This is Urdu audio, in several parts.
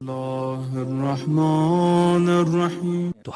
تو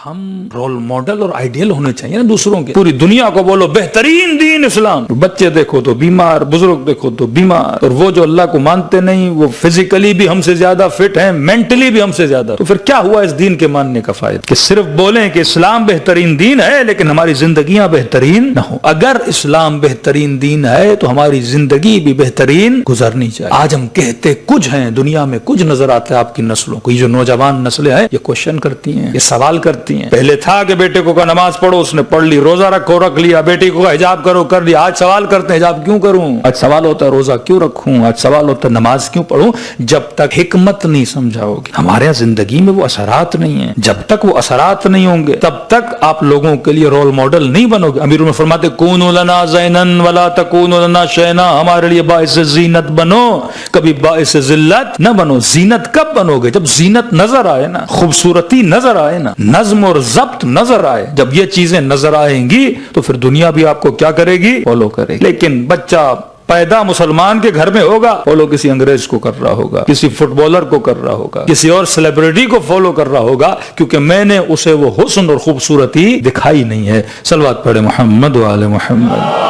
ہم رول ماڈل اور آئیڈیل ہونے چاہیے نا دوسروں کے. پوری دنیا کو بولو بہترین دین اسلام. بچے دیکھو تو بیمار, بزرگ دیکھو تو بیمار, اور وہ جو اللہ کو مانتے نہیں وہ فزیکلی بھی ہم سے زیادہ فٹ ہیں, مینٹلی بھی ہم سے زیادہ. تو پھر کیا ہوا اس دین کے ماننے کا فائدہ کہ صرف بولیں کہ اسلام بہترین دین ہے لیکن ہماری زندگیاں بہترین نہ ہوں. اگر اسلام بہترین دین ہے تو ہماری زندگی بھی بہترین گزرنی چاہیے. آج ہم کہتے کچھ ہیں, دنیا میں کچھ نظر آتا ہے. آپ کی نسلوں کو, یہ جو نوجوان نسلیں ہیں یہ کوشچن کرتی ہیں, یہ سوال کرتی ہیں. پہلے تھا کہ بیٹے کو کہا نماز پڑھو, اس نے پڑھ لی. روزہ رکھو, رکھ لیا. بیٹی کو کہا حجاب کرو, کر لیا. آج سوال کرتے ہیں حجاب کیوں کروں. آج سوال ہوتا ہے روزہ کیوں رکھوں. آج سوال ہوتا ہے نماز کیوں پڑھوں. جب تک حکمت نہیں سمجھاؤ گے, ہمارے یہاں زندگی میں وہ اثرات نہیں ہیں, جب تک وہ اثرات نہیں ہوں گے تب تک آپ لوگوں کے لیے رول ماڈل نہیں بنو گے. امیر میں فرماتے کونوا لنا زینا ولا تکونوا لنا شینا, ہمارے لیے باعث زینت بنو, کبھی باعث ذلت نہ بنو. زینت کب بنو گے؟ جب زینت نظر آئے نا, خوبصورتی نظر آئے نا, نظم اور ضبط نظر آئے. جب یہ چیزیں نظر آئیں گی تو پھر دنیا بھی آپ کو کیا کرے گی, فالو کرے گی. لیکن بچہ پیدا مسلمان کے گھر میں ہوگا, فالو کسی انگریز کو کر رہا ہوگا, کسی فٹ بالر کو کر رہا ہوگا, کسی اور سیلیبریٹی کو فالو کر رہا ہوگا, کیونکہ میں نے اسے وہ حسن اور خوبصورتی دکھائی نہیں ہے. صلوات پڑھے محمد و آل محمد.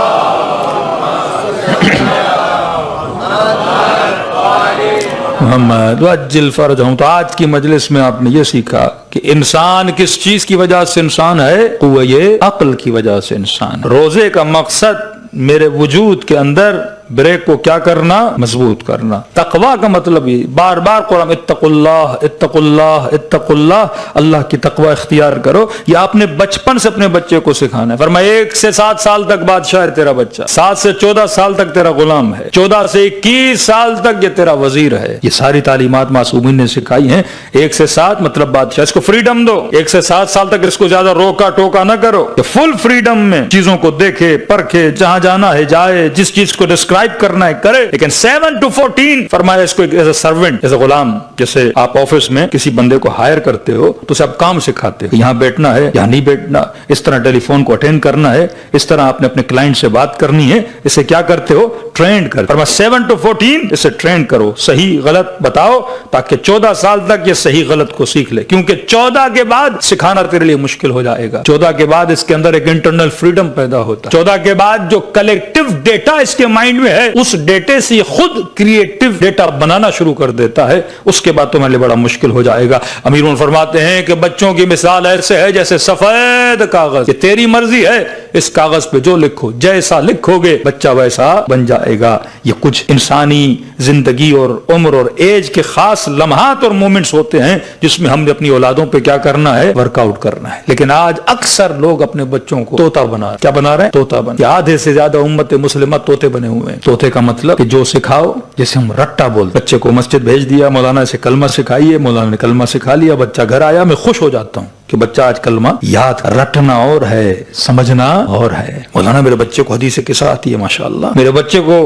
محمد وجل فرجہم. تو آج کی مجلس میں آپ نے یہ سیکھا کہ انسان کس چیز کی وجہ سے انسان ہے, قوت عقل کی وجہ سے انسان. روزے کا مقصد میرے وجود کے اندر بریک کو کیا کرنا, مضبوط کرنا. تقوی کا مطلب یہ بار بار قرآن اتقوا اللہ اتقوا اللہ اتقوا اللہ, اللہ کی تقوی اختیار کرو. یہ آپ نے بچپن سے اپنے بچے کو سکھانا ہے. فرمایا 1 سے 7 سال تک بادشاہ ہے تیرا بچہ, 7 سے 14 سال تک تیرا غلام ہے, 14 سے 21 سال تک یہ تیرا وزیر ہے. یہ ساری تعلیمات معصومین نے سکھائی ہیں. 1 سے 7 مطلب بادشاہ, اس کو فریڈم دو. 1 سے 7 سال تک اس کو زیادہ روکا ٹوکا نہ کرو, کہ فل فریڈم میں چیزوں کو دیکھے پرکھے, جہاں جانا ہے جائے, جس چیز کو ڈسکرائب کرنا ہے کرے. لیکن 7 to 14 فرمایا اس کو as a servant, as a Ghulam. جیسے آپ آفس میں کسی بندے کو ہائر کرتے ہو تو اسے آپ کام سکھاتے ہو, یہاں بیٹھنا ہے یہاں نہیں بیٹھنا, اس طرح ٹیلی فون کو اٹینڈ کرنا ہے, اس طرح آپ نے اپنے کلائنٹ سے بات کرنی ہے. اسے کیا کرتے ہو, ٹرینڈ کر. فرمایا 7 to 14 اسے ٹرینڈ کرو, صحیح غلط بتاؤ, تاکہ 14 سال تک یہ صحیح غلط کو سیکھ لے. کیونکہ 14 کے بعد سکھانا تیرے لیے مشکل ہو جائے گا. 14 کے بعد اس کے اندر ایک انٹرنل فریڈم پیدا ہوتا ہے. 14 کے بعد جو کلیکٹو ڈیٹا اس کے مائنڈ میں ہے, اس ڈیٹے سے خود کریٹو ڈیٹا بنانا شروع کر دیتا ہے. اس کے بعد تمہارے لیے بڑا مشکل ہو جائے گا. امیرون فرماتے ہیں کہ بچوں کی مثال ایسے ہے جیسے سفید کاغذ, یہ تیری مرضی ہے, اس کاغذ پہ جو لکھو, جیسا لکھو گے بچہ ویسا بن جائے گا. یہ کچھ انسانی زندگی اور عمر اور ایج کے خاص لمحات اور مومنٹس ہوتے ہیں جس میں ہم نے اپنی اولادوں پہ کیا کرنا ہے, ورک آؤٹ کرنا ہے. لیکن آج اکثر لوگ اپنے بچوں کو طوطا بنا رہے. کیا بنا رہے ہیں, طوطا بنا. آدھے سے زیادہ امت مسلمہ طوطے بنے ہوئے ہیں. طوطے کا مطلب کہ جو سکھاؤ, جیسے ہم رٹا بولتے, بچے کو مسجد بھیج دیا, مولانا سے کلمہ سکھائیے, مولانا نے کلمہ سکھا لیا, بچہ گھر آیا, میں خوش ہو جاتا ہوں کہ بچہ آج کلمہ یاد. رٹنا اور ہے, سمجھنا اور ہے. مولانا میرے بچے کو حدیث قصہ آتی ہے ماشاءاللہ, میرے بچے کو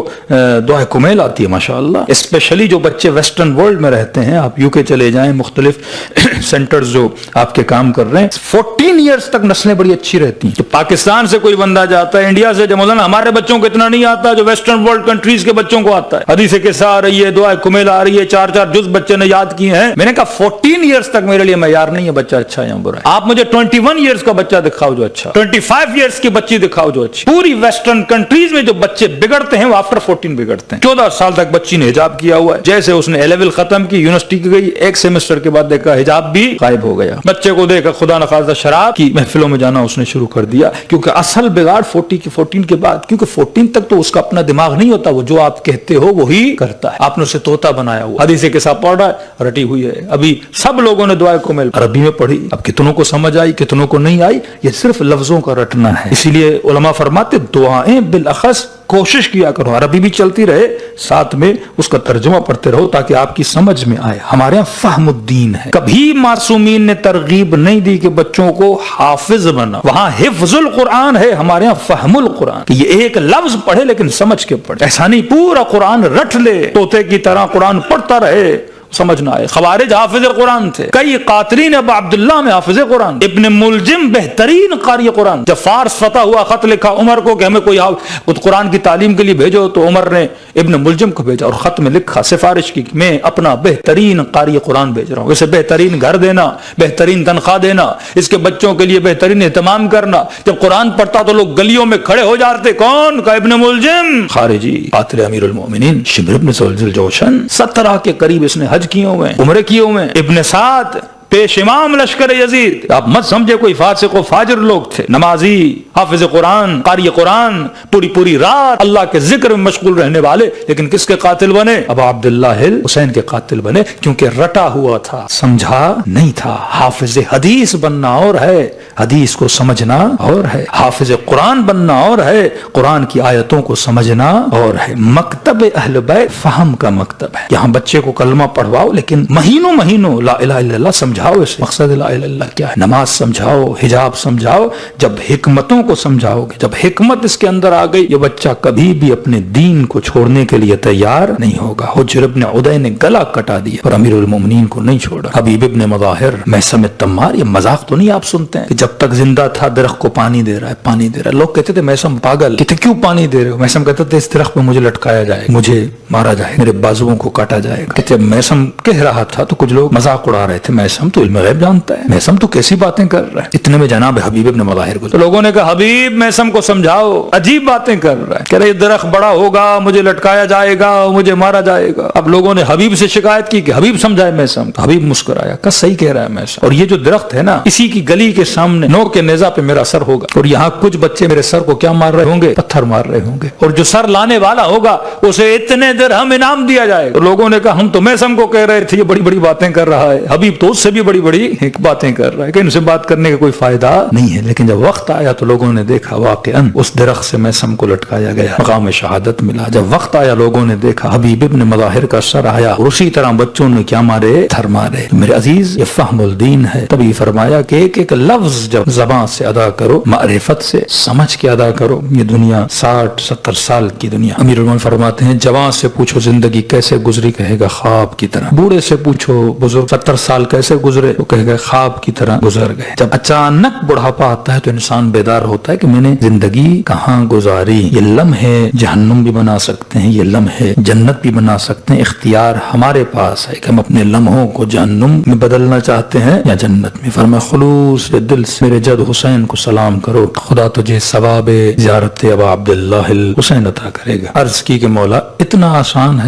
دعا کمیل آتی ہے ماشاءاللہ. اسپیشلی جو بچے ویسٹرن ورلڈ میں رہتے ہیں, آپ یو کے چلے جائیں, مختلف سینٹرز جو آپ کے کام کر رہے ہیں, 14 ایئرز تک نسلیں بڑی اچھی رہتی ہیں. پاکستان سے کوئی بندہ جاتا ہے, انڈیا سے, جو مولانا ہمارے بچوں کو اتنا نہیں آتا جو ویسٹرن ورلڈ کنٹریز کے بچوں کو آتا ہے. حدیث قصہ آ رہی ہے, دعا کمیل آ رہی ہے, 4 جز بچے نے یاد کیے ہیں. میں نے کہا 14 ایئرز تک میرے لیے معیار نہیں ہے بچہ اچھا یا برا. آپ مجھے 21 ایئرز کا بچہ دکھاؤ جو اچھا, 25 ایئرز کی بچی دکھاؤ جو اچھی. پوری ویسٹرن کنٹریز میں جو بچے بگڑتے ہیں وہ آفٹر 14 بگڑتے ہیں. 14 سال تک بچی نے حجاب کیا ہوا ہے, جیسے اس نے A-لیول ختم کی, یونیورسٹی کی گئی, 1 سیمسٹر کے بعد دیکھا حجاب بھی غائب ہو گیا. بچے کو دیکھا خدا نخواستہ شراب کی محفلوں میں جانا اس نے شروع کر دیا. کیونکہ اصل بگاڑ 14 کے بعد, کیونکہ 14 تک تو اس کا اپنا دماغ نہیں ہوتا, وہ جو آپ کہتے ہو وہی کرتا ہے. آپ نے اسے طوطا بنایا ہوا, حدیث کے ساتھ پڑھ رہا ہے, رٹی ہوئی ہے. ابھی سب لوگوں نے دعائے کمیل عربی میں پڑھی, اب کتنوں کو سمجھ آئی کتنوں کو نہیں آئی, یہ صرف لفظوں کا رٹنا ہے. اسی لیے علماء فرماتے دعائیں بالاخص کوشش کیا کرو عربی بھی چلتی رہے, ساتھ میں اس کا ترجمہ پڑھتے رہو تاکہ آپ کی سمجھ میں آئے. ہمارے یہاں فہم الدین ہے. کبھی معصومین نے ترغیب نہیں دی کہ بچوں کو حافظ بنا. وہاں حفظ القرآن ہے, ہمارے یہاں فہم القرآن, کہ یہ ایک لفظ پڑھے لیکن سمجھ کے پڑھے. ایسا نہیں پورا قرآن رٹ لے, طوطے کی طرح قرآن پڑھتا رہے, سمجھنا ہے. خوارج حافظ قرآن تھے, کئی قاتلین ابا عبداللہ میں حافظ قرآن. ابن ملجم بہترین قاری قرآن. جب فارس فتح ہوا, خط لکھا عمر کو کہ ہمیں کوئی قرآن کی تعلیم کے لیے بھیجو, تو عمر نے ابن ملجم کو بھیجا اور خط میں لکھا سفارش کی کہ میں اپنا بہترین قاری قرآن بھیج رہا ہوں, اسے بہترین گھر دینا, بہترین تنخواہ دینا, اس کے بچوں کے لیے بہترین اہتمام کرنا. جب قرآن پڑھتا تو لوگ گلیوں میں کھڑے ہو جاتے. کون کا؟ ابن ملجم, خارجی, قاتل امیر المؤمنین شمر ابن ذل جوشن. 17 کے قریب اس نے حج کیے ہوئے, عمرے کیے ہوئے. ابن سعد پیش امام لشکر یزید. آپ مت سمجھے کوئی فاسق و فاجر لوگ تھے. نمازی, حافظ قرآن, قاری قرآن, پوری رات اللہ کے ذکر میں مشغول رہنے والے. لیکن کس کے قاتل بنے؟ ابا عبداللہ حسین کے قاتل بنے, کیونکہ رٹا ہوا تھا, سمجھا نہیں تھا. حافظ حدیث بننا اور ہے, حدیث کو سمجھنا اور ہے. حافظ قرآن بننا اور ہے, قرآن کی آیتوں کو سمجھنا اور ہے. مکتب اہل بیت فہم کا مکتب ہے. یہاں بچے کو کلمہ پڑھواؤ, لیکن مہینوں لا الہ الا اللہ سمجھاؤ. اسے مقصد لا الہ الا اللہ کیا ہے, نماز سمجھاؤ, حجاب سمجھاؤ. جب حکمتوں کو سمجھاؤ گے, جب حکمت اس کے اندر آ گئی, یہ بچہ کبھی بھی اپنے دین کو چھوڑنے کے لیے تیار نہیں ہوگا. حجر ابن عدی نے گلا کٹا دیا اور امیر المومنین کو نہیں چھوڑا. حبیب ابن مظاہر, محسم التمار, یہ مذاق تو نہیں آپ سنتے ہیں کہ جب تک زندہ تھا درخت کو پانی دے رہا ہے, پانی دے رہا ہے. لوگ کہتے تھے محسم پاگل, کہتے کیوں پانی دے رہے ہو؟ محسم کہتے تھے اس درخت پہ مجھے لٹکایا جائے, مجھے مارا جائے, میرے بازوؤں کو کاٹا جائے گا. کہتے محسم کہہ رہا تھا تو کچھ لوگ مذاق اڑا رہے تھے, محسم تو علم غیب جانتا ہے, محسم تو کیسی باتیں کر رہا ہے. اتنے میں جناب حبیب ابن مظاہر کو, تو لوگوں نے کہا حبیب محسم کو سمجھاؤ, عجیب باتیں کر رہا ہے, کہہ رہے درخت بڑا ہوگا, مجھے لٹکایا جائے گا, مجھے مارا جائے گا. اب لوگوں نے حبیب سے شکایت کی کہ حبیب سمجھائے محسم. تو حبیب مسکرایا, کہ صحیح کہہ رہا ہے محسم, اور یہ جو درخت ہے نا, اسی کی گلی کے سامنے نو کے نیزہ پہ میرا سر ہوگا, اور یہاں کچھ بچے میرے سر کو کیا مار رہے ہوں گے؟ پتھر مار رہے ہوں گے, اور جو سر لانے والا ہوگا اسے اتنے درہم انعام دیا جائے گا. تو لوگوں نے کہا ہم تو محسم کو کہہ رہے تھے یہ بڑی باتیں کر رہا ہے, حبیب تو اس سے بھی بڑی باتیں کر رہا ہے, کہ ان سے بات کرنے کا کوئی فائدہ نہیں ہے. لیکن جب وقت آیا تو لوگوں نے دیکھا واقعاً اس درخت سے محسم کو لٹکایا گیا, مقام شہادت ملا. جب وقت آیا لوگوں نے دیکھا حبیب ابن مظاہر کا سر آیا, اور اسی طرح بچوں نے کیا مارے؟ تھر مارے. میرے عزیز, یہ فہم الدین ہے. تبھی فرمایا کہ ایک لفظ جب زبان سے ادا کرو, معرفت سے سمجھ کے ادا کرو. یہ دنیا 60-70 سال کی دنیا. امیر المومنین فرماتے ہیں جوان سے پوچھو زندگی کیسے گزری, کہے گا خواب کی طرح. بوڑھے سے پوچھو بزرگ 70 سال کیسے گزرے, تو کہے گا خواب کی طرح گزر گئے. جب اچانک بڑھاپا آتا ہے تو انسان بیدار ہوتا ہے کہ میں نے زندگی کہاں گزاری. یہ لمحے جہنم بھی بنا سکتے ہیں, یہ لمحے جنت بھی بنا سکتے ہیں. اختیار ہمارے پاس ہے کہ ہم اپنے لمحوں کو جہنم میں بدلنا چاہتے ہیں یا جنت میں. فرمایا خلوص دل سے میرے جد حسین کو سلام کرو, خدا تجھے ثواب زیارت ابا عبداللہ حسین عطا کرے گا. عرض کی کہ مولا اتنا آسان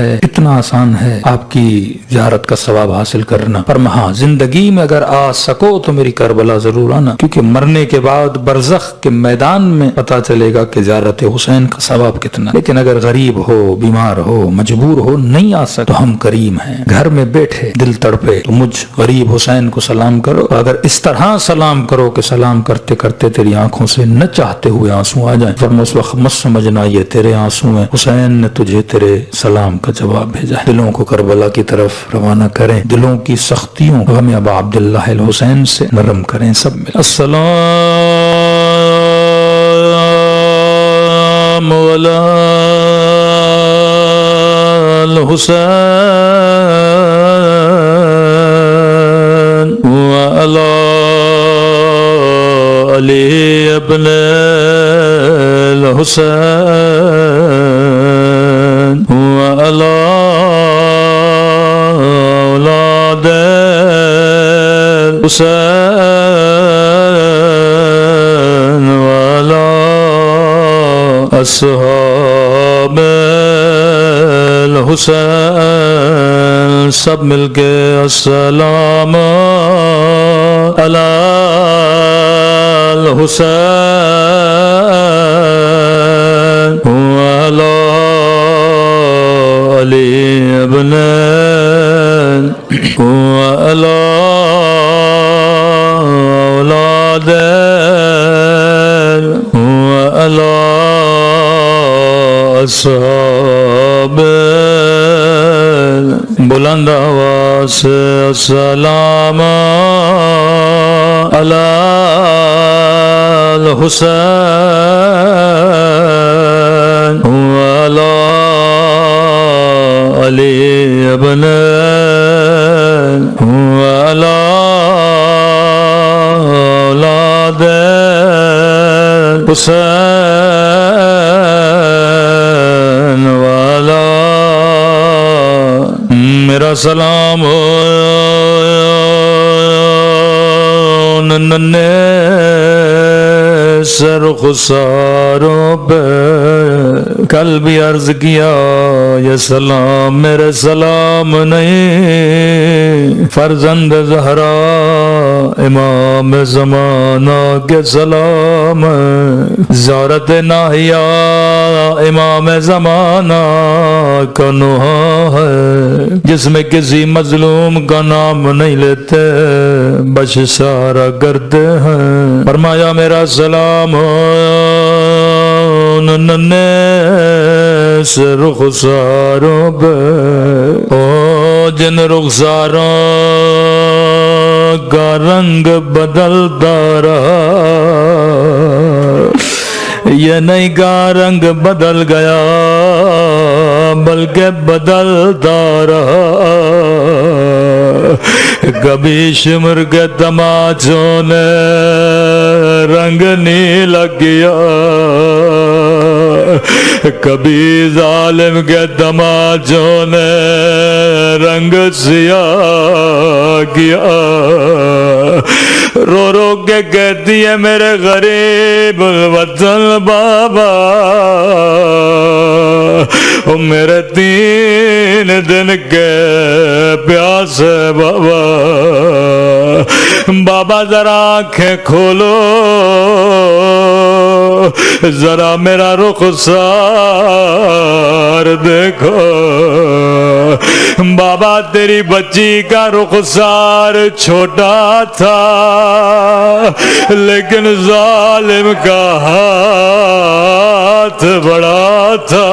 ہے آپ کی زیارت کا ثواب حاصل کرنا. پر ہاں زندگی میں اگر آ سکو تو میری کربلا ضرور آنا, کیونکہ مرنے کے بعد برزخ کے میدان میں پتا چلے گا کہ زیارت حسین کا ثواب کتنا. لیکن اگر غریب ہو, بیمار ہو, مجبور ہو, نہیں آ سکے تو ہم کریم ہیں. گھر میں بیٹھے دل تڑپے تو مجھ غریب حسین کو سلام کرو. اگر اس طرح سلام کرو کہ سلام کرتے کرتے تیری آنکھوں سے نہ چاہتے ہوئے آنسو آ جائیں, فرمایا اس وقت مت سمجھنا یہ تیرے آنسو ہیں, حسین نے تجھے تیرے سلام کا جواب بھیجا ہے. دلوں کو کربلا کی طرف روانہ کریں, دلوں کی سختیوں غم ابا عبداللہ الحسین سے نرم کریں. سب میں السلام علی الحسین وعلی علی ابن الحسین وعلی اولاد الحسین وعلی اصحاب الحسین. سب مل کے السلام علی الحسین وعلی علی ابن وعلی اولاد وعلی اصحاب. بلند آواز سے السلام علی الحسین وعلی علی ابن وعلى أولاد الحسين وعلى میرا سلام ہو ننھے سے رخساروں پہ. کل بھی عرض کیا یہ سلام میرے سلام نہیں، فرزند زہرا امام زمانہ کے سلام ہے. زیارت ناہیہ امام زمانہ کا نوحہ ہے، جس میں کسی مظلوم کا نام نہیں لیتے بس اشارہ کرتے ہیں. فرمایا میرا سلام ہو ننھے سے رخساروں پہ، او جن رخساروں کا رنگ بدلتا رہا، یہ نہیں کا رنگ بدل گیا بلکہ بدلتا رہا. کبھی شمر کے تماچوں نے رنگ نیلا کیا، کبھی ظالم کے تماچوں نے رنگ سیاہ کیا. رو رو کے کہتی ہے میرے غریب الوطن بابا، او میرے 3 دن کے پیاسے بابا. بابا ذرا آنکھیں کھولو، ذرا میرا رخسار دیکھو. بابا تیری بچی کا رخسار چھوٹا تھا لیکن ظالم کا ہاتھ بڑا تھا.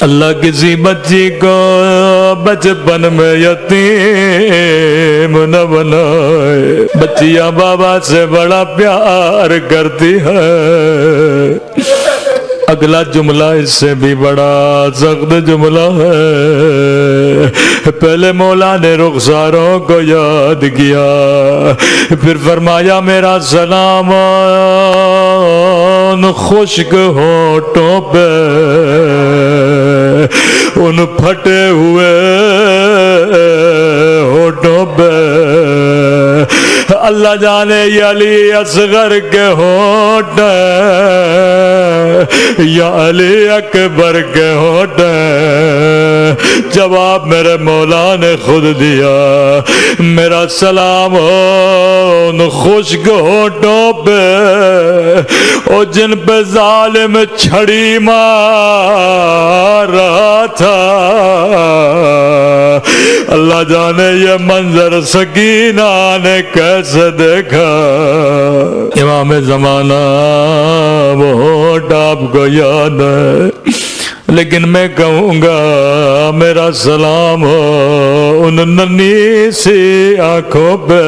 اللہ کسی بچی کو بچپن میں یتیم نہ بنائے. بچیاں بابا سے بڑا پیار کرتی ہے. اگلا جملہ اس سے بھی بڑا سخت جملہ ہے. پہلے مولا نے رخساروں کو یاد کیا، پھر فرمایا میرا سلام ان خشک ہونٹوں پہ، ان پھٹے ہوئے ہونٹوں پہ. اللہ جانے یہ علی اصغر کے ہونٹ یا علی اکبر کے ہونٹ. جواب میرے مولا نے خود دیا. میرا سلام ہو ان خشک ہونٹوں پہ اور جن پہ ظالم چھڑی مار رہا تھا. اللہ جانے یہ منظر سکینہ نے کیسے دیکھا. امام زمانہ وہ ہونٹ آپ کو یاد ہے، لیکن میں کہوں گا میرا سلام ہو ان ننھی سی آنکھوں پہ.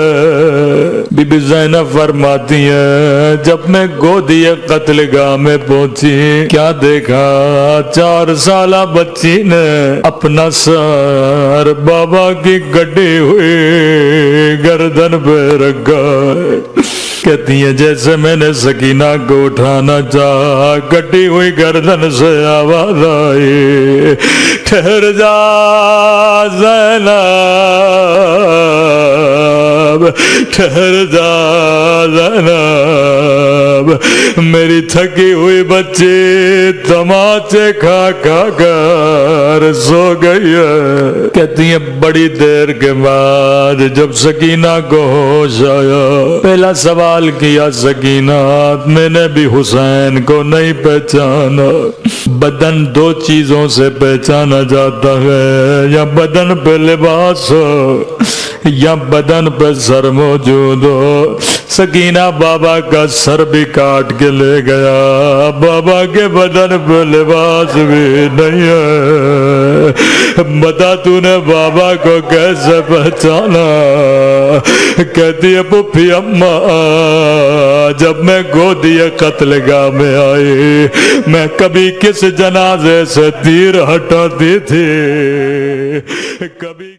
بی بی زینب فرماتی ہیں جب میں گودی قتل گاہ میں پہنچی کیا دیکھا، 4 سالہ بچی نے اپنا سر بابا کی گڈی ہوئی گردن پہ رکھا. کہتی ہیں جیسے میں نے سکینہ کو اٹھانا چاہا کٹی ہوئی گردن سے آواز آئی، ٹھہر جا زینب، ٹھہر جا زینب، میری تھکی ہوئی بچی تماچے کھا کھا کر سو گئی ہے. کہتی ہیں بڑی دیر کے بعد جب سکینہ کو ہوش آیا پہلا سوال کیا، سکینہ میں نے بھی حسین کو نہیں پہچانا. بدن 2 چیزوں سے پہچانا جاتا ہے، یا بدن پہ لباس ہو یا بدن پہ سر موجود ہو. سکینہ بابا کا سر بھی کاٹ کے لے گیا، بابا کے بدن پہ لباس بھی نہیں ہے. بتا تو نے بابا کو کیسے پہچانا؟ کہتی ہے پھوپھی اماں جب میں گودی قتل گاہ میں آئی میں کبھی کس جنازے سے تیر ہٹاتی تھی، کبھی